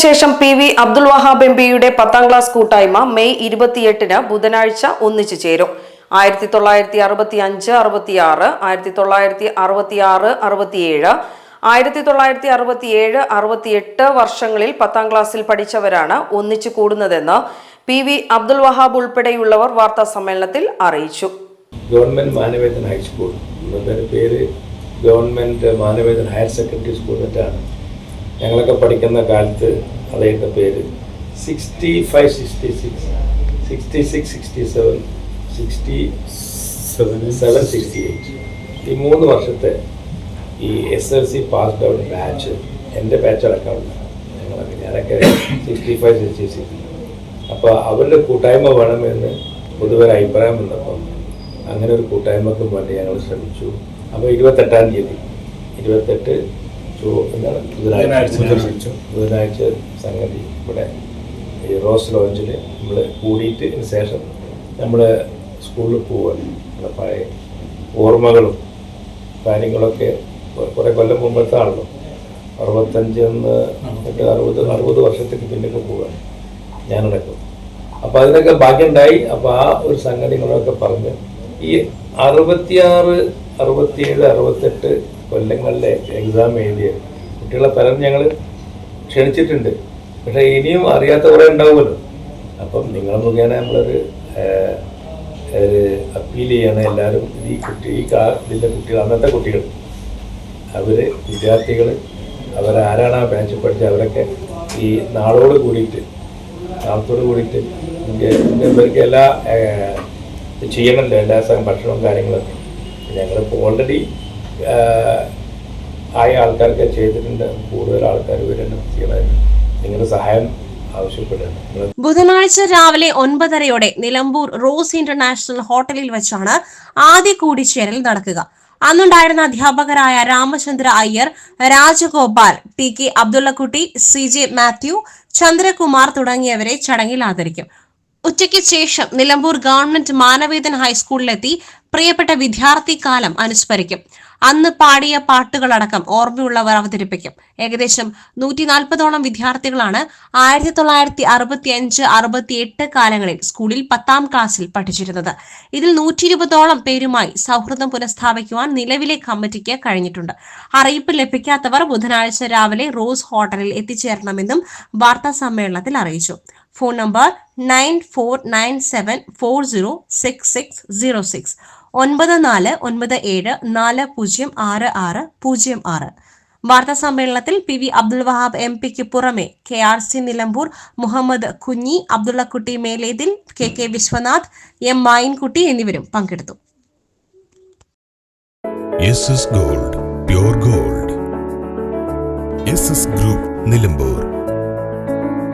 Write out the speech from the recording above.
ശേഷം PV Abdul Wahab MPയുടെ 10ാം class കൂട്ടായ്മ May 28-ന് ബുധനാഴ്ച ഒന്നിച്ചു ചേരും. 1965, 66, 1966, 67, 1967, 68 വർഷങ്ങളിൽ 10ാം ക്ലാസ്സിൽ പഠിച്ചവരാണ് ഒന്നിച്ചു കൂടുന്നതെന്ന് PV അബ്ദുൽ വഹാബ് ഉൾപ്പെടെയുള്ളവർ വാർത്താ സമ്മേളനത്തിൽ അറിയിച്ചു. ഗവൺമെന്റ് മാനവേദൻ ഹൈസ്കൂൾ പേര് government Manavedan higher secondary school എന്നിട്ടാണ് ഞങ്ങളൊക്കെ പഠിക്കുന്ന കാലത്ത് അദ്ദേഹത്തെ പേര് 65, 66, 66, 67, 68 ഈ 3 വർഷത്തെ ഈ SLC പാസ്ഡ് ഔട്ട് ബാച്ച് എൻ്റെ ബാച്ച് അടക്കമുള്ള ഞാനൊക്കെ 65, 66. അപ്പോൾ അവരുടെ കൂട്ടായ്മ വേണമെന്ന് പൊതുവെ അഭിപ്രായം വന്നപ്പം അങ്ങനെ ഒരു കൂട്ടായ്മക്കും വേണ്ടി ഞങ്ങൾ ശ്രമിച്ചു. അപ്പോൾ 28-ാം തീയതി 28 ബുധനാഴ്ച സംഗതി ഇവിടെ ഈ റോസ് ലോഞ്ചിൽ നമ്മൾ കൂടിയിട്ടതിന് ശേഷം നമ്മൾ സ്കൂളിൽ പോവുകയാണ്. നമ്മുടെ പഴയ ഓർമ്മകളും കാര്യങ്ങളൊക്കെ കുറേ കൊല്ലം മുമ്പത്തെ ആണല്ലോ, 65 വർഷത്തേക്ക് പിന്നൊക്കെ പോവുകയാണ് ഞാനടക്കം. അപ്പോൾ അതിനൊക്കെ ഭാഗ്യമുണ്ടായി. അപ്പോൾ ആ ഒരു സംഗതികളൊക്കെ പറഞ്ഞ് ഈ 66, 67, 68 കൊല്ലങ്ങളിലെ എക്സാം എഴുതിയ കുട്ടികളെ പലരും ഞങ്ങൾ ക്ഷണിച്ചിട്ടുണ്ട്. പക്ഷേ ഇനിയും അറിയാത്ത കുറേ ഉണ്ടാവുമല്ലോ. അപ്പം നിങ്ങൾ മുഖേന നമ്മളൊരു അപ്പീൽ ചെയ്യണം. എല്ലാവരും ഇതിലെ കുട്ടികൾ, അന്നത്തെ കുട്ടികൾ, അവർ വിദ്യാർത്ഥികൾ, അവരാരാണ് ആ ബാച്ചിൽ പഠിച്ചത്, അവരൊക്കെ ഈ നാളത്തോട് കൂടിയിട്ട് ഇവർക്ക് എല്ലാ ചെയ്യണമല്ലോ, എല്ലാ ഭക്ഷണവും കാര്യങ്ങളൊക്കെ ഞങ്ങളിപ്പോൾ ഓൾറെഡി ആയ ആൾക്കാർക്ക് ചെയ്തിട്ടുണ്ട്. കൂടുതൽ ആൾക്കാർ വരുന്നുണ്ട് ചെയ്യണമായിരുന്നു. നിങ്ങളുടെ സഹായം ആവശ്യപ്പെടുന്നു. ബുധനാഴ്ച രാവിലെ 9:30-ഓടെ നിലമ്പൂർ റോസ് ഇന്റർനാഷണൽ ഹോട്ടലിൽ വെച്ചാണ് ആദ്യ കൂടിച്ചേരൽ നടക്കുക. അന്നുണ്ടായിരുന്ന അധ്യാപകരായ രാമചന്ദ്ര അയ്യർ, രാജഗോപാൽ, TK അബ്ദുള്ളക്കുട്ടി, CJ മാത്യു, ചന്ദ്രകുമാർ തുടങ്ങിയവരെ ചടങ്ങിൽ ആദരിക്കും. ഉച്ചയ്ക്ക് ശേഷം നിലമ്പൂർ ഗവൺമെന്റ് മാനവേദൻ ഹൈസ്കൂളിലെത്തി പ്രിയപ്പെട്ട വിദ്യാർത്ഥി കാലം അനുസ്മരിക്കും. അന്ന് പാടിയ പാട്ടുകളടക്കം ഓർമ്മയുള്ളവർ അവതരിപ്പിക്കും. ഏകദേശം 140ഓളം വിദ്യാർത്ഥികളാണ് 1965, 68 കാലങ്ങളിൽ സ്കൂളിൽ 10ാം ക്ലാസ്സിൽ പഠിച്ചിരുന്നത്. ഇതിൽ 120ഓളം പേരുമായി സൗഹൃദം പുനഃസ്ഥാപിക്കുവാൻ നിലവിലെ കമ്മിറ്റിക്ക് കഴിഞ്ഞിട്ടുണ്ട്. അറിയിപ്പ് ലഭിക്കാത്തവർ ബുധനാഴ്ച രാവിലെ റോസ് ഹോട്ടലിൽ എത്തിച്ചേരണമെന്നും വാർത്താ സമ്മേളനത്തിൽ അറിയിച്ചു. Phone number 9497406606, 9497406606. വാർത്താ സമ്മേളനത്തിൽ PV അബ്ദുൽ വഹാബ് MPക്ക് പുറമെ KRC Nilambur Muhammad Kunhi, Abdullakutty Melethil, KK Vishwanath, M Mayinkutty എന്നിവരും പങ്കെടുത്തു. SS Gold, Pure Gold. SS Group, Nilambur.